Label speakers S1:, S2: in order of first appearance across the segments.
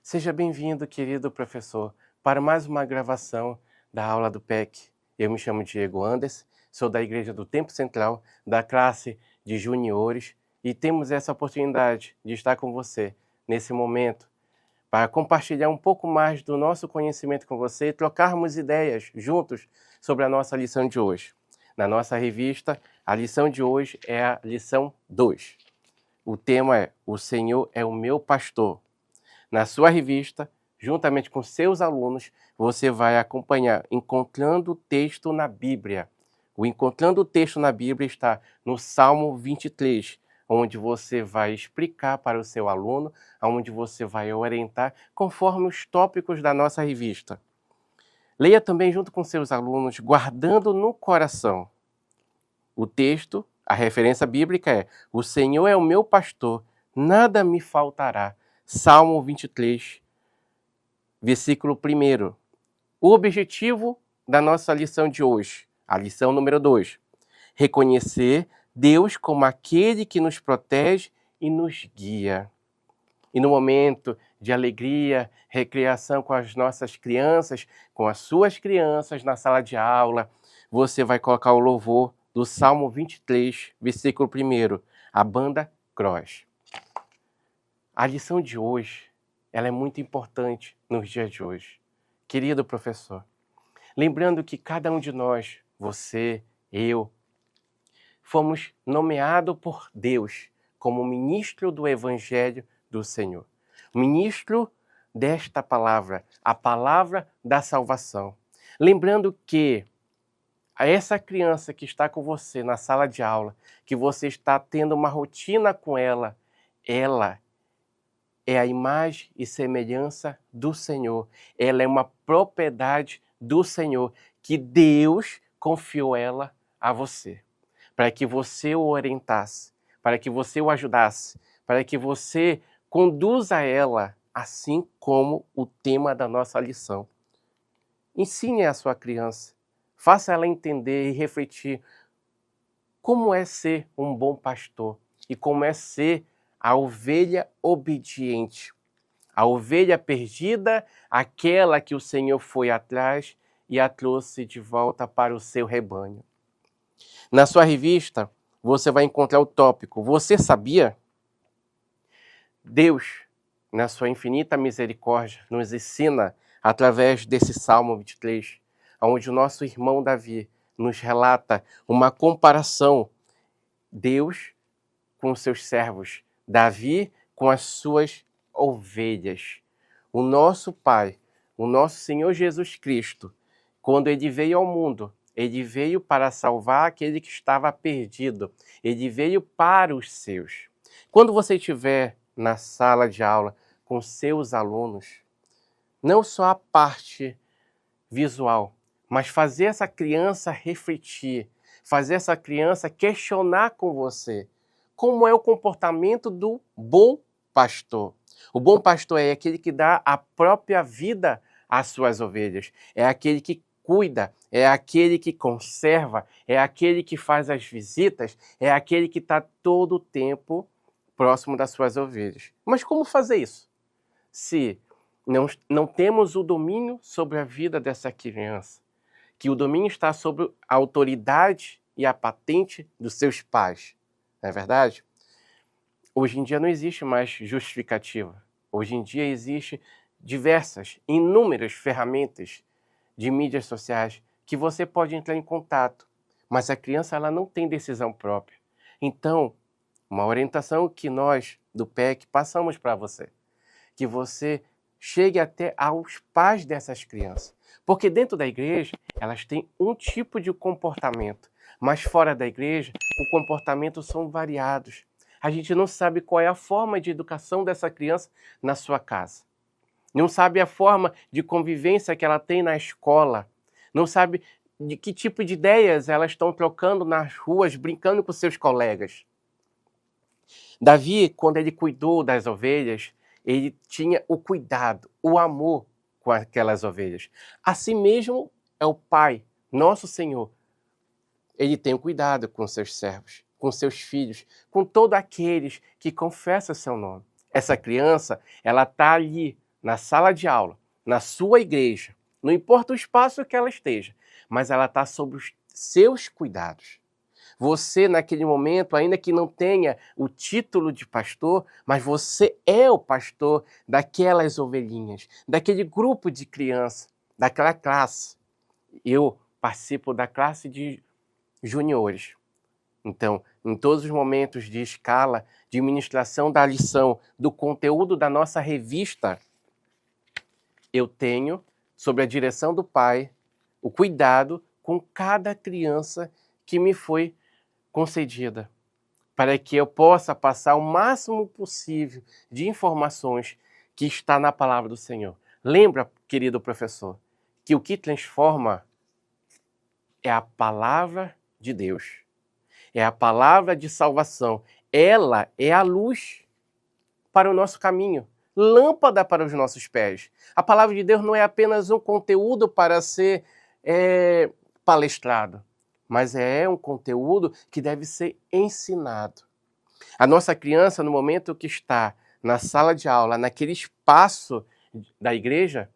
S1: Seja bem-vindo, querido professor, para mais uma gravação da aula do PEC. Eu me chamo Diego Anderson, sou da Igreja do Tempo Central, da classe de juniores, e temos essa oportunidade de estar com você nesse momento para compartilhar um pouco mais do nosso conhecimento com você e trocarmos ideias juntos sobre a nossa lição de hoje. Na nossa revista, a lição de hoje é a lição 2. O tema é O Senhor é o meu pastor. Na sua revista, juntamente com seus alunos, você vai acompanhar Encontrando o Texto na Bíblia. O Encontrando o Texto na Bíblia está no Salmo 23, onde você vai explicar para o seu aluno, onde você vai orientar conforme os tópicos da nossa revista. Leia também junto com seus alunos, guardando no coração. O texto, a referência bíblica é: O Senhor é o meu pastor, nada me faltará. Salmo 23, versículo 1. O objetivo da nossa lição de hoje, a lição número 2, reconhecer Deus como aquele que nos protege e nos guia. E no momento de alegria, recreação com as nossas crianças, com as suas crianças na sala de aula, você vai colocar o louvor do Salmo 23, versículo 1, a banda Cross. A lição de hoje, ela é muito importante nos dias de hoje. Querido professor, lembrando que cada um de nós, você, eu, fomos nomeados por Deus como ministro do Evangelho do Senhor. Ministro desta palavra, a palavra da salvação. Lembrando que essa criança que está com você na sala de aula, que você está tendo uma rotina com ela é a imagem e semelhança do Senhor. Ela é uma propriedade do Senhor, que Deus confiou ela a você, para que você o orientasse, para que você o ajudasse, para que você conduza ela, assim como o tema da nossa lição. Ensine a sua criança, faça ela entender e refletir como é ser um bom pastor e como é ser a ovelha obediente, a ovelha perdida, aquela que o Senhor foi atrás e a trouxe de volta para o seu rebanho. Na sua revista, você vai encontrar o tópico Você sabia? Deus, na sua infinita misericórdia, nos ensina através desse Salmo 23, onde o nosso irmão Davi nos relata uma comparação Deus com os seus servos, Davi com as suas ovelhas. O nosso Pai, o nosso Senhor Jesus Cristo, quando ele veio ao mundo, ele veio para salvar aquele que estava perdido. Ele veio para os seus. Quando você estiver na sala de aula com seus alunos, não só a parte visual, mas fazer essa criança refletir, fazer essa criança questionar com você como é o comportamento do bom pastor. O bom pastor é aquele que dá a própria vida às suas ovelhas, é aquele que cuida, é aquele que conserva, é aquele que faz as visitas, é aquele que está todo o tempo próximo das suas ovelhas. Mas como fazer isso? Se não temos o domínio sobre a vida dessa criança, que o domínio está sobre a autoridade e a patente dos seus pais. Não é verdade? Hoje em dia não existe mais justificativa. Hoje em dia existe diversas, inúmeras ferramentas de mídias sociais que você pode entrar em contato, mas a criança ela não tem decisão própria. Então, uma orientação que nós do PEC passamos para você, que você chegue até aos pais dessas crianças. Porque dentro da igreja, elas têm um tipo de comportamento, mas fora da igreja, o comportamento são variados. A gente não sabe qual é a forma de educação dessa criança na sua casa. Não sabe a forma de convivência que ela tem na escola. Não sabe de que tipo de ideias elas estão trocando nas ruas, brincando com seus colegas. Davi, quando ele cuidou das ovelhas, ele tinha o cuidado, o amor com aquelas ovelhas. Assim mesmo é o Pai, nosso Senhor. Ele tem o cuidado com seus servos, com seus filhos, com todos aqueles que confessam seu nome. Essa criança, ela está ali na sala de aula, na sua igreja, não importa o espaço que ela esteja, mas ela está sob os seus cuidados. Você, naquele momento, ainda que não tenha o título de pastor, mas você é o pastor daquelas ovelhinhas, daquele grupo de crianças, daquela classe. Eu participo da classe de juniores. Então, em todos os momentos de escala, de ministração da lição, do conteúdo da nossa revista, eu tenho, sob a direção do Pai, o cuidado com cada criança que me foi concedida, para que eu possa passar o máximo possível de informações que está na palavra do Senhor. Lembra, querido professor, que o que transforma é a palavra de Deus. É a palavra de salvação. Ela é a luz para o nosso caminho, lâmpada para os nossos pés. A palavra de Deus não é apenas um conteúdo para ser palestrado, mas é um conteúdo que deve ser ensinado. A nossa criança, no momento que está na sala de aula, naquele espaço da igreja,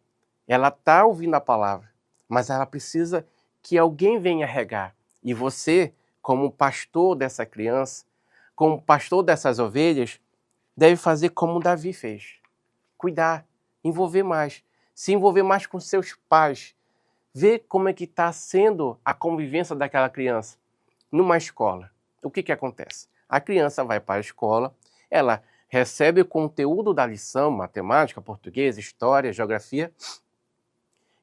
S1: ela está ouvindo a palavra, mas ela precisa que alguém venha regar. E você, como pastor dessa criança, como pastor dessas ovelhas, deve fazer como Davi fez. Cuidar, envolver mais, se envolver mais com seus pais, ver como é que está sendo a convivência daquela criança numa escola. O que acontece? A criança vai para a escola, ela recebe o conteúdo da lição, matemática, português, história, geografia,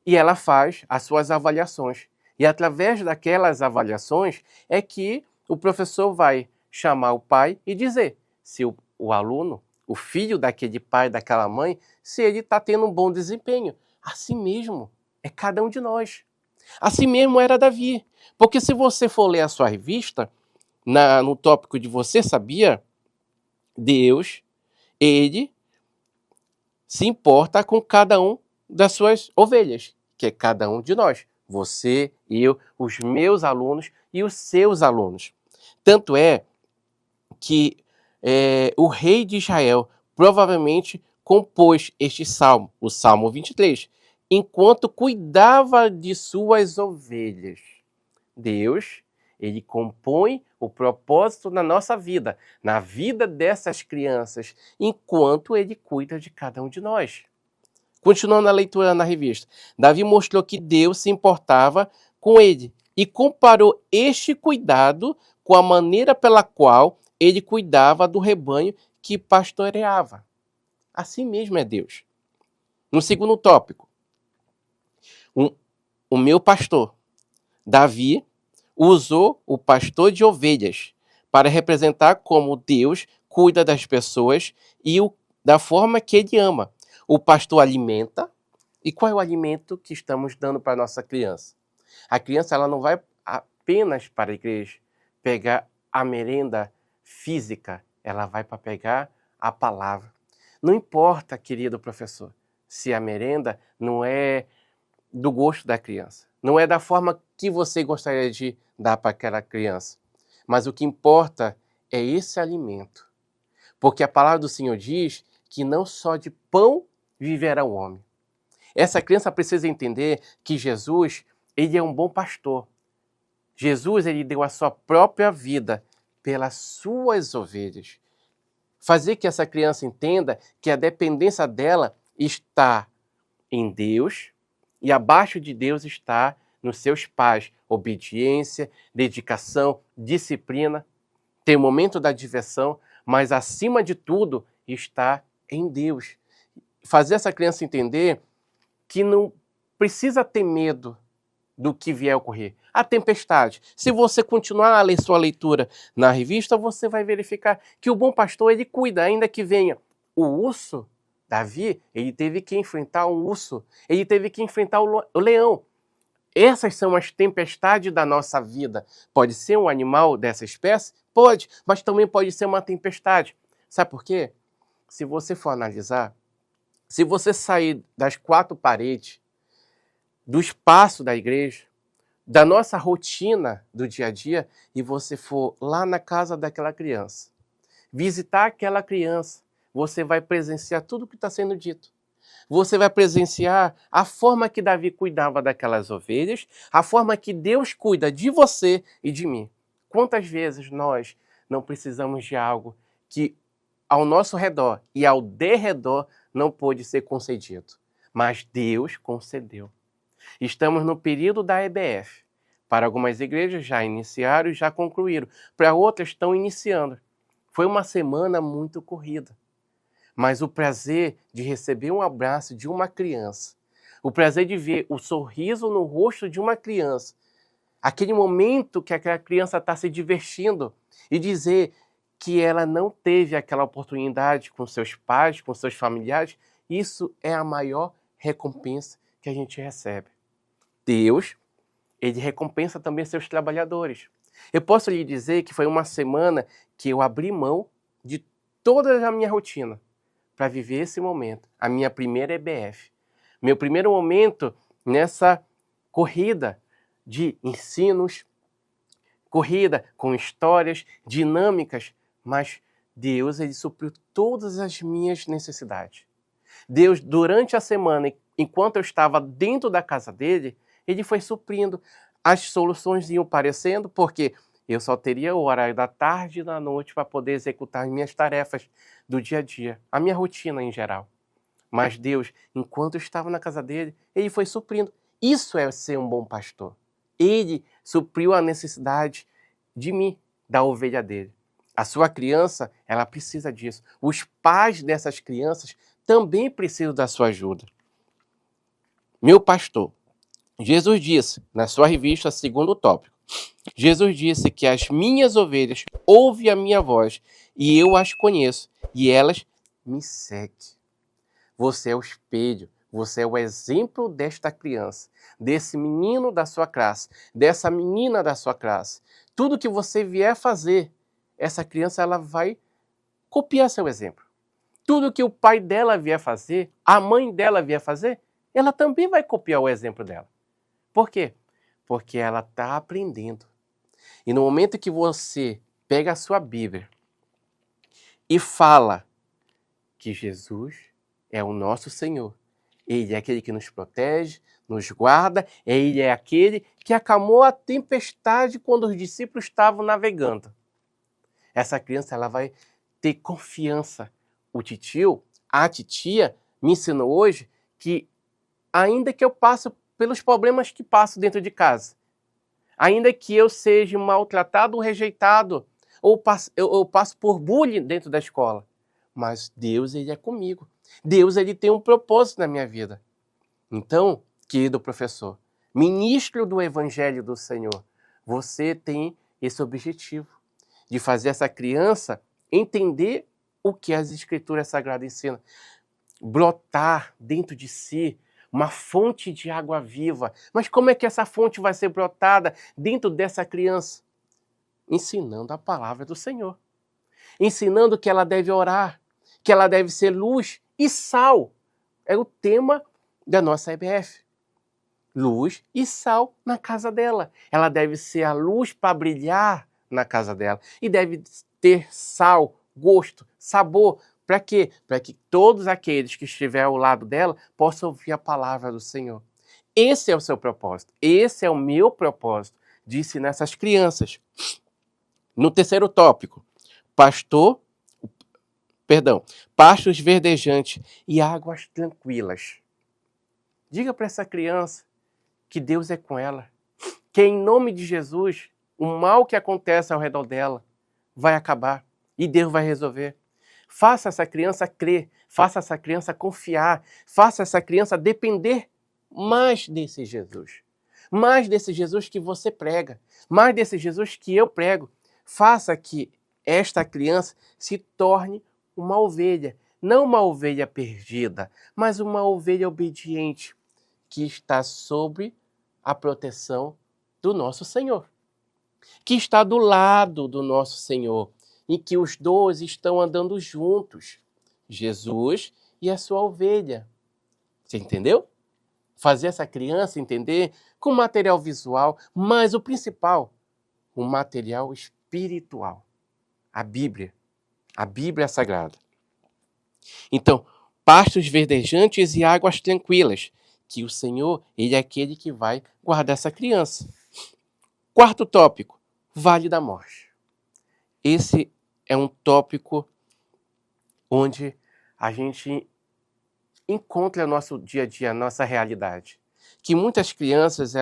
S1: e ela faz as suas avaliações. E através daquelas avaliações é que o professor vai chamar o pai e dizer se o aluno, o filho daquele pai, daquela mãe, se ele está tendo um bom desempenho. Assim mesmo é cada um de nós. Assim mesmo era Davi. Porque se você for ler a sua revista, no tópico de Você Sabia, Deus, ele se importa com cada um das suas ovelhas, que é cada um de nós. Você, eu, os meus alunos e os seus alunos. Tanto é que o rei de Israel provavelmente compôs este salmo, o Salmo 23, enquanto cuidava de suas ovelhas. Deus, ele compõe o propósito na nossa vida, na vida dessas crianças, enquanto ele cuida de cada um de nós. Continuando a leitura na revista, Davi mostrou que Deus se importava com ele e comparou este cuidado com a maneira pela qual ele cuidava do rebanho que pastoreava. Assim mesmo é Deus. No segundo tópico, o meu pastor, Davi, usou o pastor de ovelhas para representar como Deus cuida das pessoas e da forma que ele ama. O pastor alimenta. E qual é o alimento que estamos dando para a nossa criança? A criança ela não vai apenas para a igreja pegar a merenda física, ela vai para pegar a palavra. Não importa, querido professor, se a merenda não é do gosto da criança, não é da forma que você gostaria de dar para aquela criança, mas o que importa é esse alimento. Porque a palavra do Senhor diz que não só de pão viverá o homem. Essa criança precisa entender que Jesus, ele é um bom pastor. Jesus, ele deu a sua própria vida pelas suas ovelhas. Fazer que essa criança entenda que a dependência dela está em Deus e abaixo de Deus está nos seus pais. Obediência, dedicação, disciplina. Tem o momento da diversão, mas acima de tudo está em Deus. Fazer essa criança entender que não precisa ter medo do que vier a ocorrer. A tempestade. Se você continuar a ler sua leitura na revista, você vai verificar que o bom pastor, ele cuida, ainda que venha o urso. Davi, ele teve que enfrentar um urso. Ele teve que enfrentar o leão. Essas são as tempestades da nossa vida. Pode ser um animal dessa espécie? Pode, mas também pode ser uma tempestade. Sabe por quê? Se você for analisar, se você sair das quatro paredes, do espaço da igreja, da nossa rotina do dia a dia, e você for lá na casa daquela criança, visitar aquela criança, você vai presenciar tudo o que está sendo dito. Você vai presenciar a forma que Davi cuidava daquelas ovelhas, a forma que Deus cuida de você e de mim. Quantas vezes nós não precisamos de algo que ao nosso redor e ao derredor não pôde ser concedido, mas Deus concedeu. Estamos no período da EBF. Para algumas igrejas já iniciaram e já concluíram, para outras estão iniciando. Foi uma semana muito corrida. Mas o prazer de receber um abraço de uma criança, o prazer de ver o sorriso no rosto de uma criança, aquele momento que aquela criança está se divertindo e dizer que ela não teve aquela oportunidade com seus pais, com seus familiares, isso é a maior recompensa que a gente recebe. Deus, ele recompensa também seus trabalhadores. Eu posso lhe dizer que foi uma semana que eu abri mão de toda a minha rotina para viver esse momento, a minha primeira EBF. Meu primeiro momento nessa corrida de ensinos, corrida com histórias dinâmicas, mas Deus, ele supriu todas as minhas necessidades. Deus, durante a semana, enquanto eu estava dentro da casa dele, ele foi suprindo. As soluções iam aparecendo, porque eu só teria o horário da tarde e da noite para poder executar as minhas tarefas do dia a dia, a minha rotina em geral. Mas Deus, enquanto eu estava na casa dele, ele foi suprindo. Isso é ser um bom pastor. Ele supriu a necessidade de mim, da ovelha dele. A sua criança, ela precisa disso. Os pais dessas crianças também precisam da sua ajuda. Meu pastor, Jesus disse, na sua revista Segundo Tópico, Jesus disse que as minhas ovelhas ouvem a minha voz e eu as conheço e elas me seguem. Você é o espelho, você é o exemplo desta criança, desse menino da sua classe, dessa menina da sua classe. Tudo que você vier fazer, essa criança ela vai copiar seu exemplo. Tudo que o pai dela vier fazer, a mãe dela vier fazer, ela também vai copiar o exemplo dela. Por quê? Porque ela está aprendendo. E no momento que você pega a sua Bíblia e fala que Jesus é o nosso Senhor, Ele é aquele que nos protege, nos guarda, Ele é aquele que acalmou a tempestade quando os discípulos estavam navegando. Essa criança ela vai ter confiança. O titio, a titia, me ensinou hoje que ainda que eu passe pelos problemas que passo dentro de casa, ainda que eu seja maltratado ou rejeitado, ou passo por bullying dentro da escola, mas Deus, ele é comigo. Deus, ele tem um propósito na minha vida. Então, querido professor, ministro do Evangelho do Senhor, você tem esse objetivo de fazer essa criança entender o que as Escrituras Sagradas ensinam. Brotar dentro de si uma fonte de água viva. Mas como é que essa fonte vai ser brotada dentro dessa criança? Ensinando a palavra do Senhor. Ensinando que ela deve orar, que ela deve ser luz e sal. É o tema da nossa EBF. Luz e sal na casa dela. Ela deve ser a luz para brilhar na casa dela. E deve ter sal, gosto, sabor. Para quê? Para que todos aqueles que estiverem ao lado dela possam ouvir a palavra do Senhor. Esse é o seu propósito. Esse é o meu propósito de ensinar essas crianças. No terceiro tópico, pastos verdejantes e águas tranquilas. Diga para essa criança que Deus é com ela, que em nome de Jesus, o mal que acontece ao redor dela vai acabar e Deus vai resolver. Faça essa criança crer, faça essa criança confiar, faça essa criança depender mais desse Jesus. Mais desse Jesus que você prega, mais desse Jesus que eu prego. Faça que esta criança se torne uma ovelha, não uma ovelha perdida, mas uma ovelha obediente, que está sob a proteção do nosso Senhor, que está do lado do nosso Senhor, em que os dois estão andando juntos, Jesus e a sua ovelha. Você entendeu? Fazer essa criança entender com material visual, mas o principal, o material espiritual, a Bíblia Sagrada. Então, pastos verdejantes e águas tranquilas, que o Senhor, Ele é aquele que vai guardar essa criança. Quarto tópico, Vale da Morte. Esse é um tópico onde a gente encontra no nosso dia a dia, a nossa realidade. Que muitas crianças,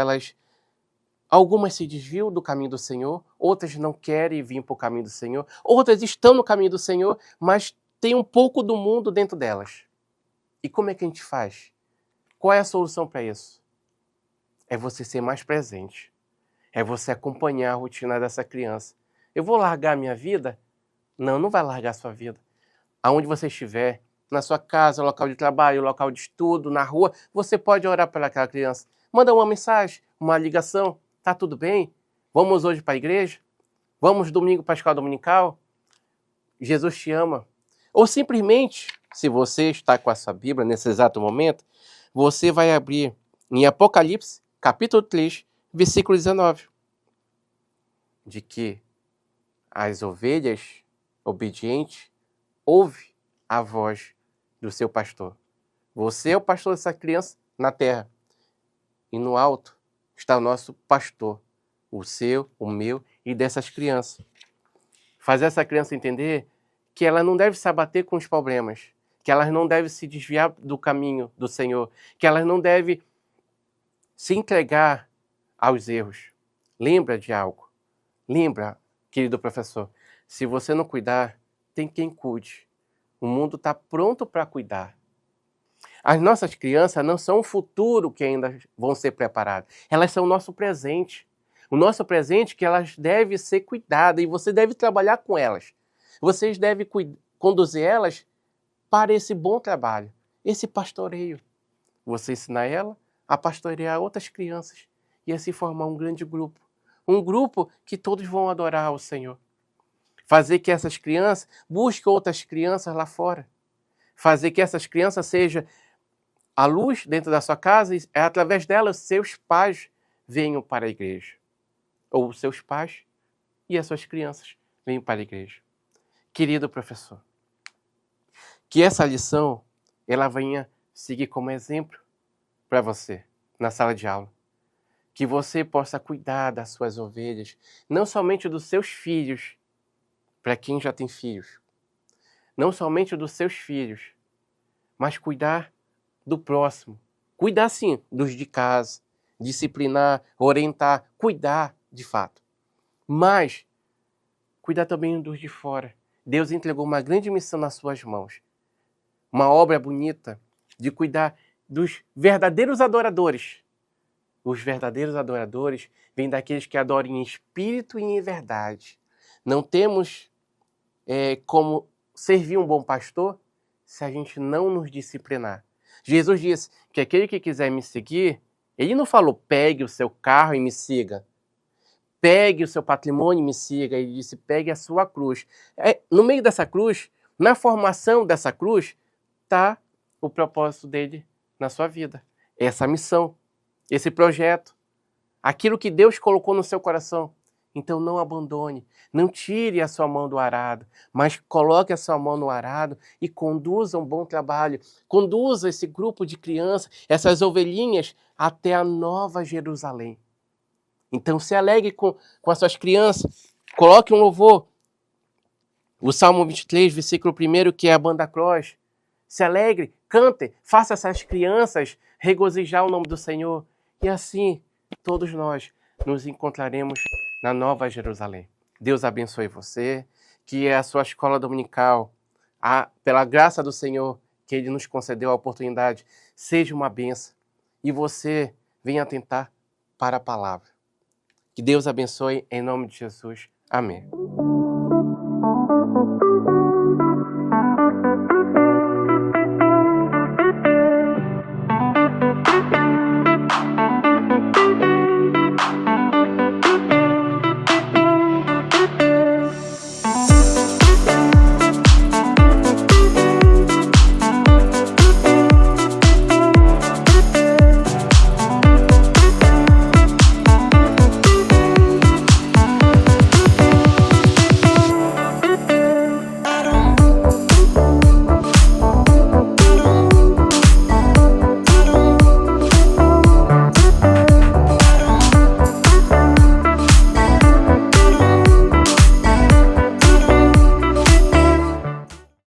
S1: algumas se desviam do caminho do Senhor, outras não querem vir para o caminho do Senhor, outras estão no caminho do Senhor, mas tem um pouco do mundo dentro delas. E como é que a gente faz? Qual é a solução para isso? É você ser mais presente. É você acompanhar a rotina dessa criança. Eu vou largar a minha vida? Não, não vai largar a sua vida. Aonde você estiver, na sua casa, local de trabalho, local de estudo, na rua, você pode orar pelaquela criança. Manda uma mensagem, uma ligação. Tá tudo bem? Vamos hoje para a igreja? Vamos domingo para a escola dominical? Jesus te ama. Ou simplesmente, se você está com a sua Bíblia nesse exato momento, você vai abrir em Apocalipse, capítulo 3, versículo 19. De que as ovelhas obedientes ouvem a voz do seu pastor. Você é o pastor dessa criança na terra. E no alto está o nosso pastor, o seu, o meu e dessas crianças. Fazer essa criança entender que ela não deve se abater com os problemas, que ela não deve se desviar do caminho do Senhor, que ela não deve se entregar aos erros. Lembra de algo. Lembra, querido professor, se você não cuidar, tem quem cuide. O mundo está pronto para cuidar. As nossas crianças não são o futuro que ainda vão ser preparadas. Elas são o nosso presente. O nosso presente que elas devem ser cuidadas e você deve trabalhar com elas. Vocês devem conduzir elas para esse bom trabalho, esse pastoreio. Você ensinar ela a pastorear outras crianças e assim formar um grande grupo. Um grupo que todos vão adorar ao Senhor. Fazer que essas crianças busquem outras crianças lá fora. Fazer que essas crianças sejam a luz dentro da sua casa e através delas seus pais venham para a igreja. Ou seus pais e as suas crianças venham para a igreja. Querido professor, que essa lição ela venha seguir como exemplo para você na sala de aula. Que você possa cuidar das suas ovelhas, não somente dos seus filhos, para quem já tem filhos. Não somente dos seus filhos, mas cuidar do próximo. Cuidar, sim, dos de casa. Disciplinar, orientar, cuidar de fato. Mas cuidar também dos de fora. Deus entregou uma grande missão nas suas mãos. Uma obra bonita de cuidar dos verdadeiros adoradores. Os verdadeiros adoradores vêm daqueles que adoram em espírito e em verdade. Não temos como servir um bom pastor se a gente não nos disciplinar. Jesus disse que aquele que quiser me seguir, ele não falou pegue o seu carro e me siga. Pegue o seu patrimônio e me siga. Ele disse pegue a sua cruz. No meio dessa cruz, na formação dessa cruz, está o propósito dele na sua vida. Essa missão, esse projeto, aquilo que Deus colocou no seu coração. Então não abandone, não tire a sua mão do arado, mas coloque a sua mão no arado e conduza um bom trabalho. Conduza esse grupo de crianças, essas ovelhinhas, até a Nova Jerusalém. Então se alegre com as suas crianças, coloque um louvor. O Salmo 23, versículo 1, que é a banda Cross. Se alegre, cante, faça essas crianças regozijar o nome do Senhor. E assim, todos nós nos encontraremos na Nova Jerusalém. Deus abençoe você, que a sua escola dominical, pela graça do Senhor, que Ele nos concedeu a oportunidade, seja uma bênção e você venha atentar para a palavra. Que Deus abençoe em nome de Jesus. Amém.